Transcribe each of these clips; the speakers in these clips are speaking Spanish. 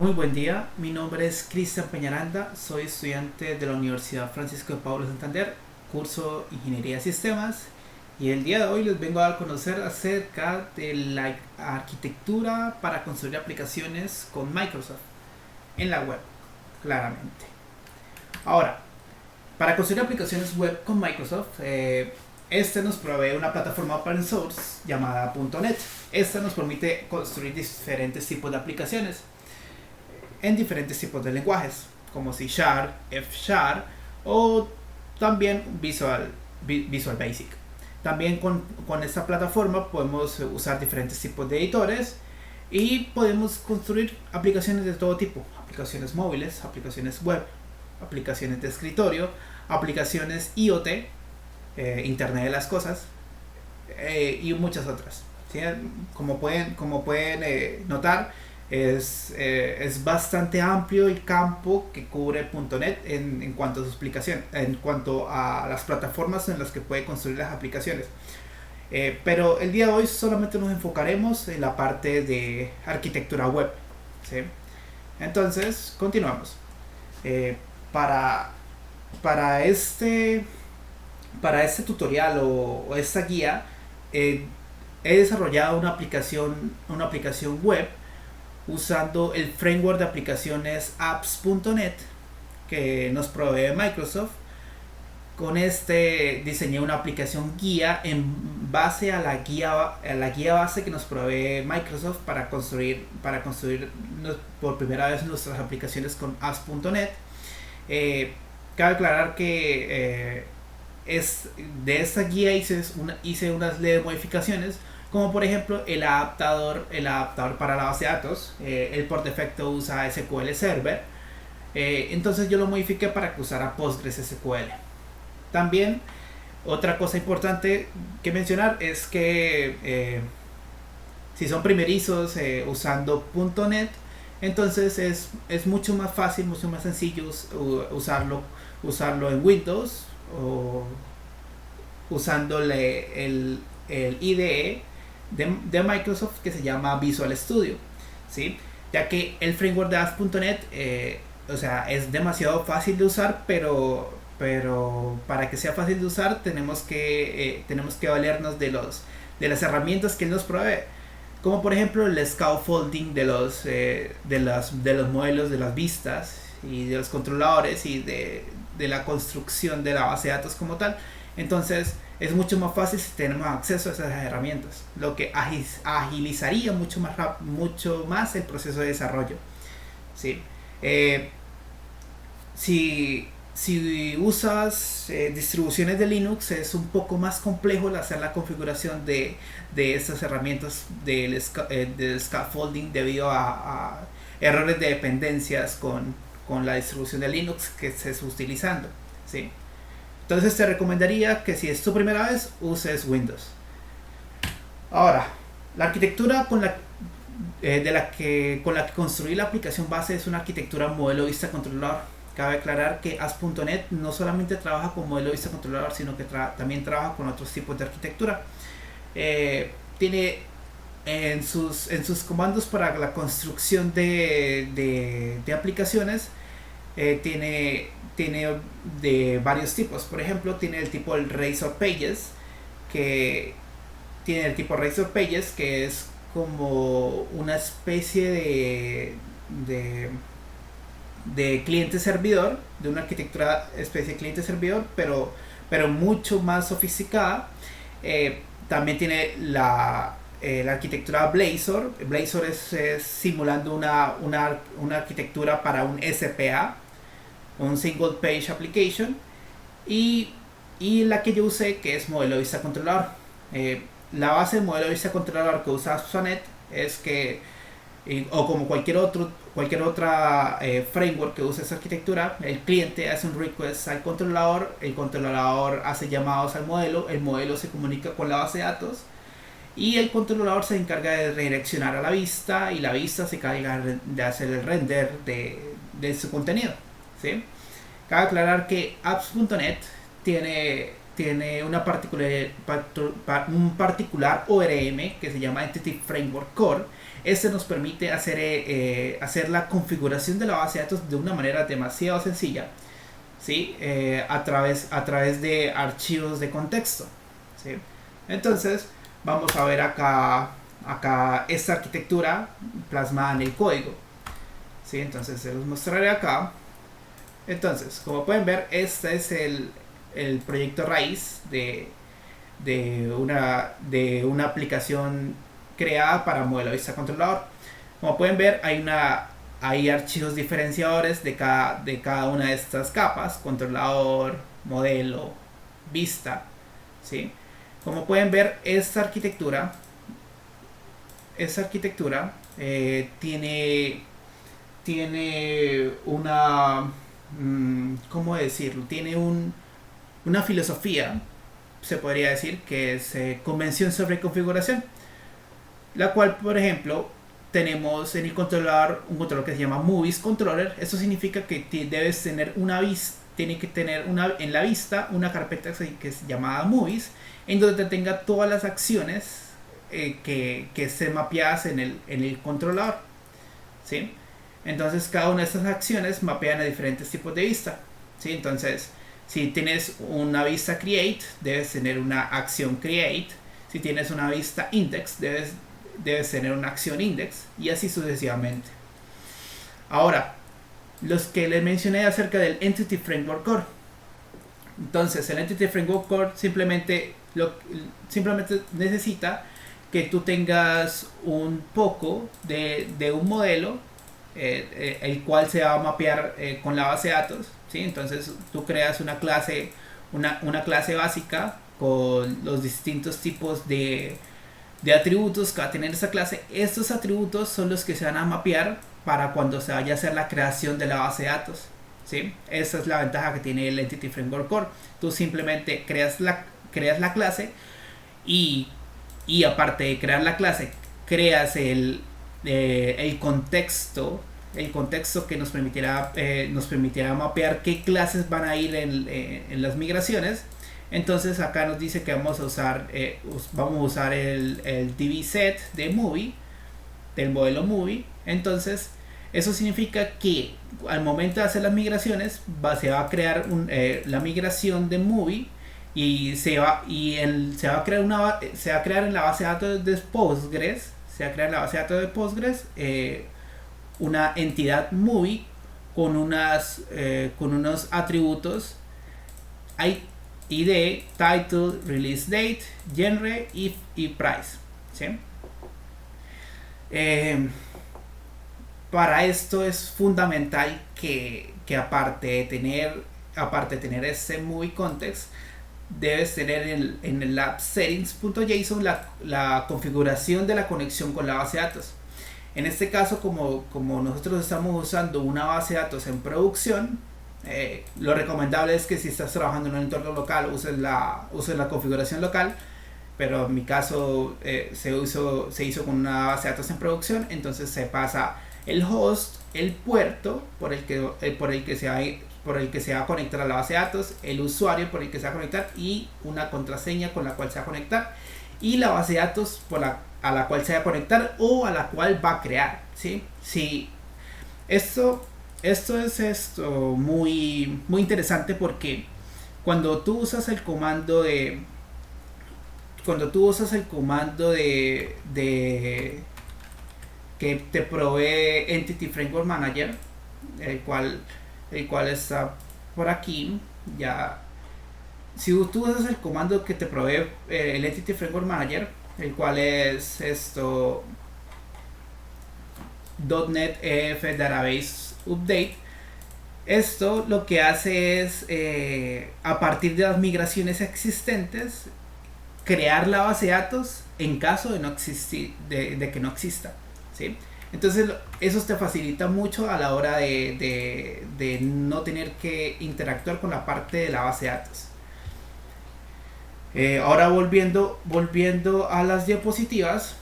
Muy buen día, mi nombre es Cristian Peñaranda, soy estudiante de la Universidad Francisco de Paula Santander, curso Ingeniería de Sistemas, y el día de hoy les vengo a conocer acerca de la arquitectura para construir aplicaciones con Microsoft en la web, claramente. Ahora, para construir aplicaciones web con Microsoft, este nos provee una plataforma open source llamada .NET. Esta nos permite construir diferentes tipos de aplicaciones en diferentes tipos de lenguajes, como C Sharp, F Sharp o también Visual Basic. También con esta plataforma podemos usar diferentes tipos de editores y podemos construir aplicaciones de todo tipo, aplicaciones móviles, aplicaciones web, aplicaciones de escritorio, aplicaciones IoT, Internet de las Cosas, y muchas otras. ¿Sí? Como pueden notar, es bastante amplio el campo que cubre .NET en cuanto a su explicación, en cuanto a las plataformas en las que puede construir las aplicaciones. Pero el día de hoy solamente nos enfocaremos en la parte de arquitectura web. ¿Sí? Entonces, continuamos. Eh, para, para, este, para este tutorial o esta guía, eh, he desarrollado una aplicación web usando el framework de aplicaciones apps.net que nos provee Microsoft. Con este diseñé una aplicación guía en base a la guía base que nos provee Microsoft para construir por primera vez nuestras aplicaciones con apps.net. Cabe aclarar que de esta guía hice unas leves modificaciones, como por ejemplo el adaptador para la base de datos. Él por defecto usa SQL Server, entonces yo lo modifiqué para que usara PostgreSQL. También otra cosa importante que mencionar es que si son primerizos usando .NET, entonces es mucho más fácil, mucho más sencillo usarlo en Windows o usándole el IDE de Microsoft que se llama Visual Studio, ¿sí? Ya que el framework de apps.net es demasiado fácil de usar, pero para que sea fácil de usar tenemos que valernos de las herramientas que él nos provee, como por ejemplo el scaffolding de los modelos, de las vistas y de los controladores y de la construcción de la base de datos como tal. Entonces es mucho más fácil si tenemos acceso a esas herramientas, lo que agilizaría mucho más el proceso de desarrollo. ¿Sí? Eh, si usas distribuciones de Linux, es un poco más complejo hacer la configuración de estas herramientas del scaffolding debido a errores de dependencias con la distribución de Linux que estés utilizando. ¿Sí? Entonces te recomendaría que si es tu primera vez, uses Windows. Ahora, la arquitectura con la que construí la aplicación base es una arquitectura modelo vista controlador. Cabe aclarar que AS.NET no solamente trabaja con modelo vista controlador, sino que también trabaja con otros tipos de arquitectura. Tiene en sus comandos para la construcción de aplicaciones, tiene de varios tipos. Por ejemplo, tiene el tipo el Razor Pages, que que es como una especie de cliente-servidor, de una arquitectura especie de cliente-servidor, pero mucho más sofisticada. También tiene la arquitectura Blazor. Blazor es simulando una arquitectura para un SPA, un Single Page Application, y, y la que yo usé, que es modelo vista controlador. La base del modelo vista controlador que usa ASP.NET es que, o como cualquier otra framework que use esa arquitectura, el cliente hace un request al controlador, el controlador hace llamados al modelo, el modelo se comunica con la base de datos y el controlador se encarga de redireccionar a la vista, y la vista se encarga de hacer el render de su contenido. ¿Sí? Cabe aclarar que apps.net tiene tiene un particular ORM que se llama Entity Framework Core. Este nos permite hacer la configuración de la base de datos de una manera demasiado sencilla, ¿sí? A través de archivos de contexto, ¿sí? Entonces vamos a ver acá esta arquitectura plasmada en el código, ¿sí? Entonces se los mostraré acá. Entonces, como pueden ver, este es el proyecto raíz de una aplicación creada para modelo vista controlador. Como pueden ver, hay archivos diferenciadores de cada una de estas capas: controlador, modelo, vista, ¿sí? Como pueden ver, esta arquitectura tiene una, ¿cómo decirlo? Tiene una filosofía, se podría decir, que es convención sobre configuración, la cual, por ejemplo, tenemos en el controlador un controlador que se llama Movies Controller. Eso significa que debes tener tiene que tener en la vista una carpeta que es llamada Movies, en donde tenga todas las acciones que estén mapeadas en el controlador, ¿sí? Entonces cada una de estas acciones mapean a diferentes tipos de vista, ¿sí? Entonces, si tienes una vista create, debes tener una acción create. Si tienes una vista index, debes tener una acción index, y así sucesivamente. Ahora, los que les mencioné acerca del Entity Framework Core. Entonces, el Entity Framework Core simplemente necesita que tú tengas un poco de un modelo, el cual se va a mapear con la base de datos, ¿sí? Entonces tú creas una clase básica con los distintos tipos de atributos que va a tener esa clase. Estos atributos son los que se van a mapear para cuando se vaya a hacer la creación de la base de datos, ¿sí? Esa es la ventaja que tiene el Entity Framework Core. Tú simplemente creas la clase, y aparte de crear la clase, creas el contexto que nos permitirá mapear qué clases van a ir en las migraciones. Entonces acá nos dice que vamos a usar el DB-set de Movie, del modelo Movie. Entonces eso significa que al momento de hacer las migraciones se va a crear la migración de Movie, y se va a crear en la base de datos de Postgres. Se va a crear en la base de datos de Postgres una entidad Movie con unos atributos ID, title, release date, genre y price, ¿sí? Para esto es fundamental que aparte de tener ese movie context, debes tener en el app settings.json la configuración de la conexión con la base de datos. En este caso, como nosotros estamos usando una base de datos en producción, lo recomendable es que si estás trabajando en un entorno local uses la configuración local, pero en mi caso se hizo con una base de datos en producción. Entonces se pasa el host, el puerto por el que se va a conectar a la base de datos, el usuario por el que se va a conectar, y una contraseña con la cual se va a conectar, y la base de datos a la cual se va a conectar o a la cual va a crear, ¿sí? Sí. Esto es muy, muy interesante, porque cuando tú usas el comando de que te provee Entity Framework Manager, el cual está por aquí, ya. Si tú usas el comando que te provee el Entity Framework Manager, el cual es .NET EF Database Update, esto lo que hace es, a partir de las migraciones existentes, crear la base de datos en caso de que no exista, ¿sí? Entonces eso te facilita mucho a la hora de no tener que interactuar con la parte de la base de datos. Ahora volviendo a las diapositivas,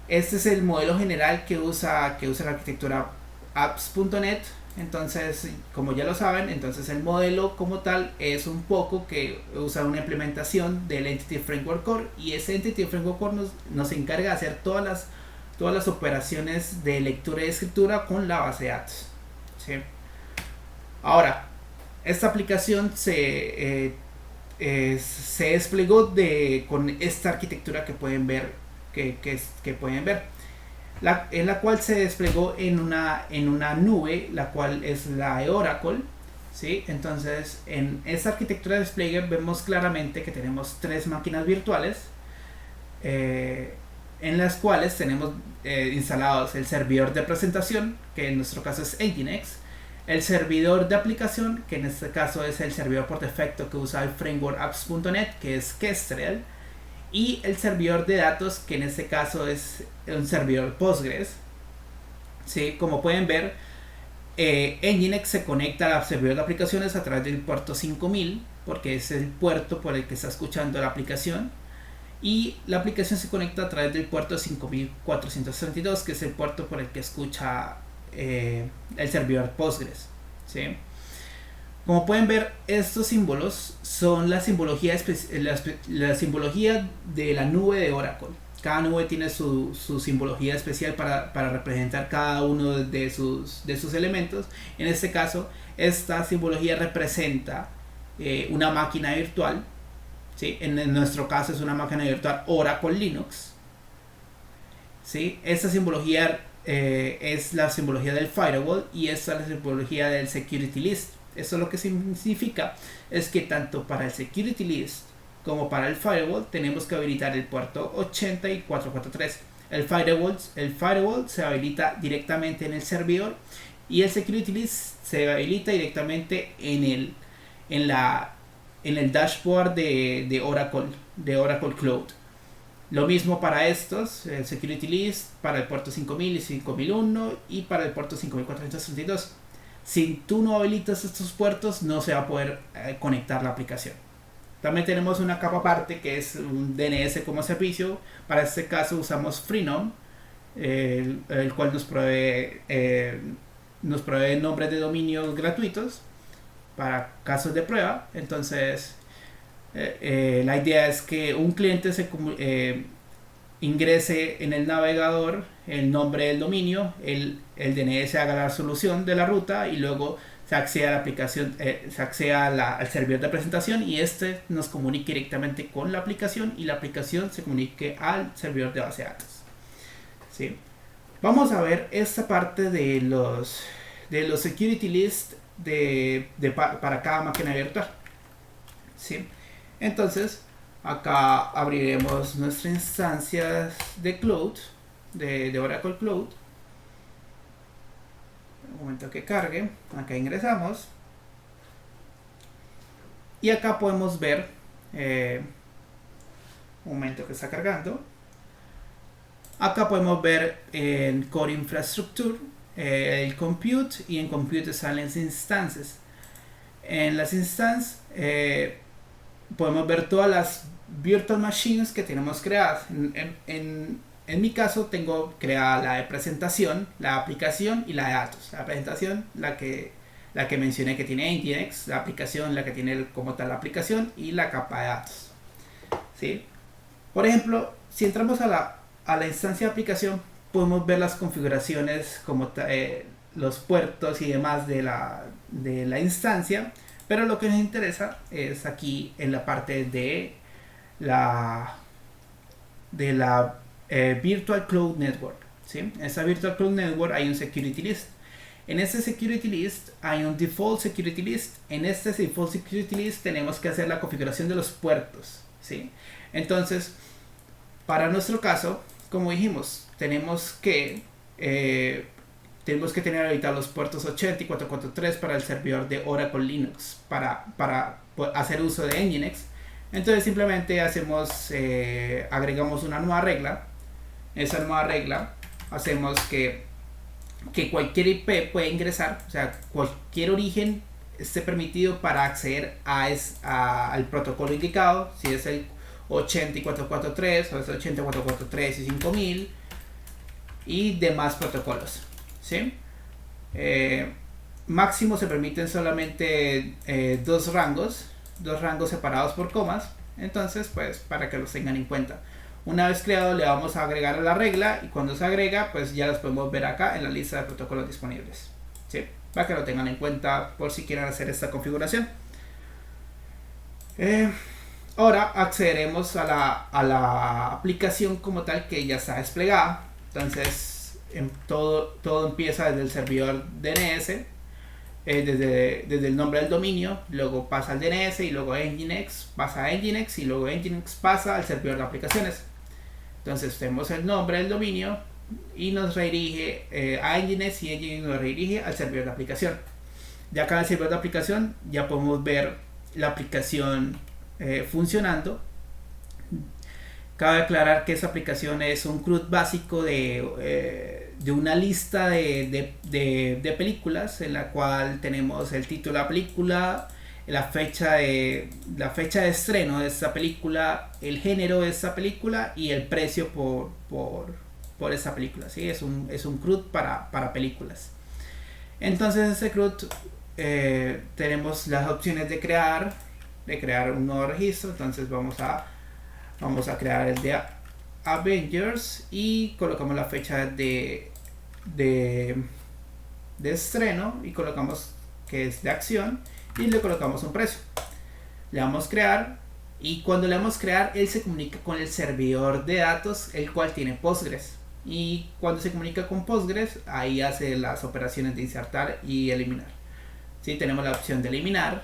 este es el modelo general que usa la arquitectura apps.NET. Entonces, como ya lo saben, entonces el modelo como tal es un poco que usa una implementación del Entity Framework Core, y ese Entity Framework Core nos encarga de hacer todas las operaciones de lectura y escritura con la base de datos, ¿sí? Ahora, esta aplicación se desplegó con esta arquitectura que pueden ver, en la cual se desplegó en una nube, la cual es la de Oracle, ¿sí? Entonces, en esta arquitectura de despliegue vemos claramente que tenemos tres máquinas virtuales, en las cuales tenemos instalados el servidor de presentación, que en nuestro caso es Nginx, el servidor de aplicación, que en este caso es el servidor por defecto que usa el framework apps.net, que es Kestrel, y el servidor de datos, que en este caso es un servidor Postgres, ¿sí? Como pueden ver, Nginx se conecta al servidor de aplicaciones a través del puerto 5000, porque es el puerto por el que está escuchando la aplicación, y la aplicación se conecta a través del puerto 5432, que es el puerto por el que escucha el servidor Postgres, ¿sí? Como pueden ver, estos símbolos son la simbología de la nube de Oracle. Cada nube tiene su simbología especial para representar cada uno de sus elementos. En este caso, esta simbología representa una máquina virtual, ¿sí? En nuestro caso es una máquina virtual Oracle Linux, ¿sí? Esta simbología es la simbología del firewall, y esta es la simbología del security list. Eso lo que significa es que tanto para el security list como para el firewall tenemos que habilitar el puerto 80 y 443. El firewall se habilita directamente en el servidor, y el security list se habilita directamente en el dashboard de Oracle Cloud. Lo mismo para estos, el security list para el puerto 5000 y 5001, y para el puerto 5432. Si tú no habilitas estos puertos, no se va a poder conectar la aplicación. También tenemos una capa aparte que es un DNS como servicio. Para este caso usamos Freenom, el cual nos provee nombres de dominios gratuitos para casos de prueba. Entonces, la idea es que un cliente ingrese en el navegador el nombre del dominio, el DNS haga la solución de la ruta, y luego se accede a la aplicación, se accede al servidor de presentación, y este nos comunique directamente con la aplicación, y la aplicación se comunique al servidor de base de datos, ¿sí? Vamos a ver esta parte de los security list para cada máquina virtual, ¿sí? Entonces, acá abriremos nuestra instancia de Cloud, de Oracle Cloud. Un momento que cargue. Acá ingresamos. Y acá podemos ver, un momento que está cargando. Acá podemos ver en Core Infrastructure, el Compute, y en Compute están las instancias. En las instancias podemos ver todas las virtual machines que tenemos creadas. En mi caso tengo creada la de presentación, la de aplicación y la de datos. La presentación, la que mencioné que tiene Nginx, la aplicación, la que tiene como tal la aplicación, y la capa de datos, ¿sí? Por ejemplo, si entramos a la instancia de aplicación, podemos ver las configuraciones como los puertos y demás de la instancia, pero lo que nos interesa es aquí en la parte de la Virtual Cloud Network, ¿sí? En esa Virtual Cloud Network hay un Security List. En este Security List hay un Default Security List. En este Default Security List tenemos que hacer la configuración de los puertos, ¿sí? Entonces, para nuestro caso, como dijimos, tenemos que tener habilitados los puertos 80 y 443 para el servidor de Oracle Linux, para hacer uso de Nginx. Entonces simplemente agregamos una nueva regla. Esa nueva regla hacemos que cualquier IP puede ingresar, o sea, cualquier origen esté permitido para acceder al protocolo indicado, si es el 80 y 443 o es el 80, 443 y 5000 y demás protocolos, ¿sí? máximo se permiten solamente dos rangos separados por comas. Entonces, pues para que los tengan en cuenta. Una vez creado, le vamos a agregar a la regla, y cuando se agrega, pues ya los podemos ver acá en la lista de protocolos disponibles, ¿sí? Para que lo tengan en cuenta por si quieren hacer esta configuración. Ahora accederemos a la aplicación como tal, que ya está desplegada. Entonces todo empieza desde el servidor DNS, desde el nombre del dominio, luego pasa al DNS, y luego Nginx pasa a Nginx, y luego Nginx pasa al servidor de aplicaciones. Entonces tenemos el nombre del dominio y nos redirige a Nginx, y Nginx nos redirige al servidor de aplicación. Ya acá en el servidor de aplicación ya podemos ver la aplicación funcionando. Cabe aclarar que esta aplicación es un CRUD básico de una lista de películas, en la cual tenemos el título de la película, la fecha de estreno de esta película, el género de esta película y el precio por esta película, ¿sí? Es un CRUD para películas. Entonces este CRUD tenemos las opciones de crear un nuevo registro. Entonces vamos a crear el de Avengers y colocamos la fecha de estreno, y colocamos que es de acción, y le colocamos un precio. Le damos crear, y cuando le damos crear, él se comunica con el servidor de datos, el cual tiene Postgres, y cuando se comunica con Postgres, ahí hace las operaciones de insertar y eliminar. ¿Sí? Tenemos la opción de eliminar,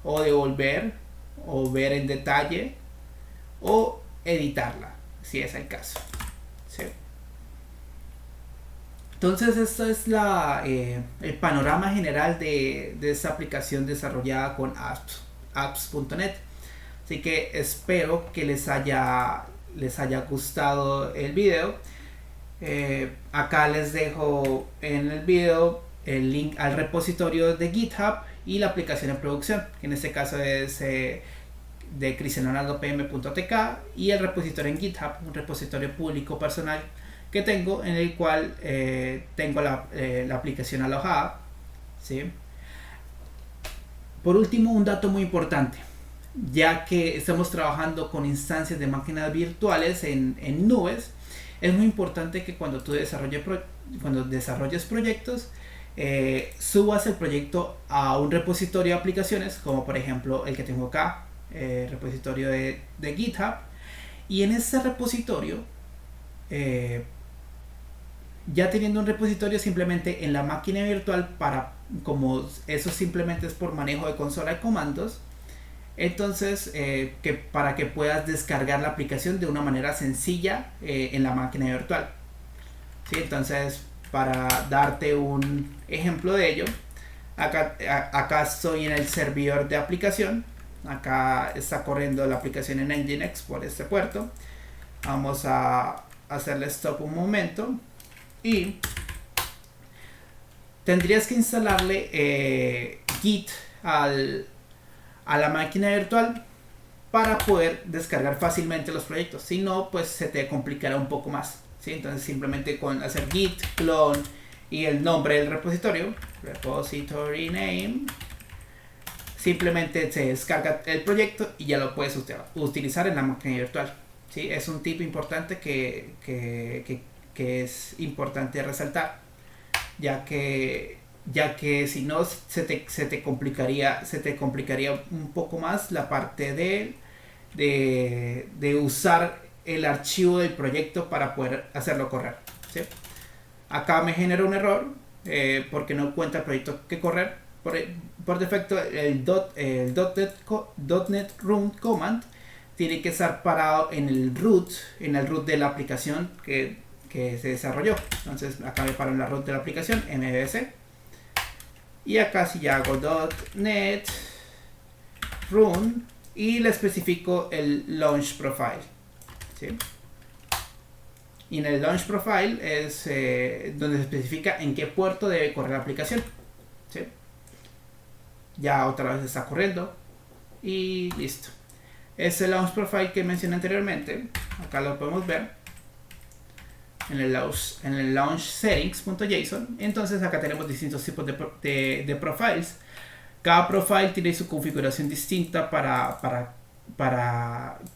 o devolver, o ver en detalle, o editarla, si es el caso, ¿sí? Entonces esto es el panorama general de esta aplicación desarrollada con apps.net. Así que espero que les haya gustado el video. Acá les dejo en el video el link al repositorio de GitHub y la aplicación en producción, que en este caso es de cristianleonardopm.tk, y el repositorio en GitHub, un repositorio público personal que tengo, en el cual tengo la aplicación alojada, ¿sí? Por último, un dato muy importante: ya que estamos trabajando con instancias de máquinas virtuales en nubes, es muy importante que cuando tú desarrolles proyectos, subas el proyecto a un repositorio de aplicaciones, como por ejemplo el que tengo acá, repositorio de GitHub. Y en este repositorio, ya teniendo un repositorio simplemente en la máquina virtual, como eso simplemente es por manejo de consola de comandos, entonces para que puedas descargar la aplicación de una manera sencilla en la máquina virtual, ¿sí? Entonces, para darte un ejemplo de ello, acá estoy en el servidor de aplicación. Acá está corriendo la aplicación en Nginx por este puerto. Vamos a hacerle stop un momento, y tendrías que instalarle Git a la máquina virtual para poder descargar fácilmente los proyectos. Si no, pues se te complicará un poco más, ¿sí? Entonces simplemente con hacer git clone y el nombre del repositorio, repository name, simplemente se descarga el proyecto y ya lo puedes utilizar en la máquina virtual, ¿sí? Es un tip importante que es importante resaltar, ya que si no se te complicaría un poco más la parte de usar el archivo del proyecto para poder hacerlo correr, ¿sí? Acá me genera un error porque no cuenta el proyecto que correr. Por defecto el .NET Run command tiene que estar parado en el root de la aplicación que se desarrolló. Entonces acá me paro en la root de la aplicación, mbs, y acá si ya hago .NET Run y le especifico el launch profile, ¿sí? Y en el launch profile es donde se especifica en qué puerto debe correr la aplicación, ¿sí? Ya otra vez está corriendo y listo. Ese launch profile que mencioné anteriormente, acá lo podemos ver. en el launch settings.json. Entonces acá tenemos distintos tipos de profiles. Cada profile tiene su configuración distinta para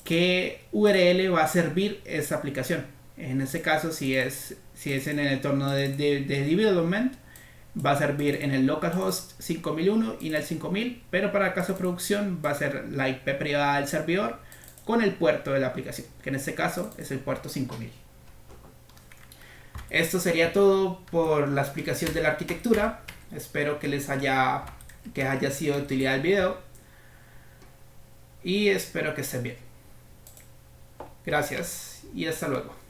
qué URL va a servir esa aplicación. En este caso, si es en el entorno de development, va a servir en el localhost 5001 y en el 5000, pero para el caso de producción va a ser la IP privada del servidor con el puerto de la aplicación, que en este caso es el puerto 5000. Esto sería todo por la explicación de la arquitectura. Espero que haya sido de utilidad el video y espero que estén bien. Gracias y hasta luego.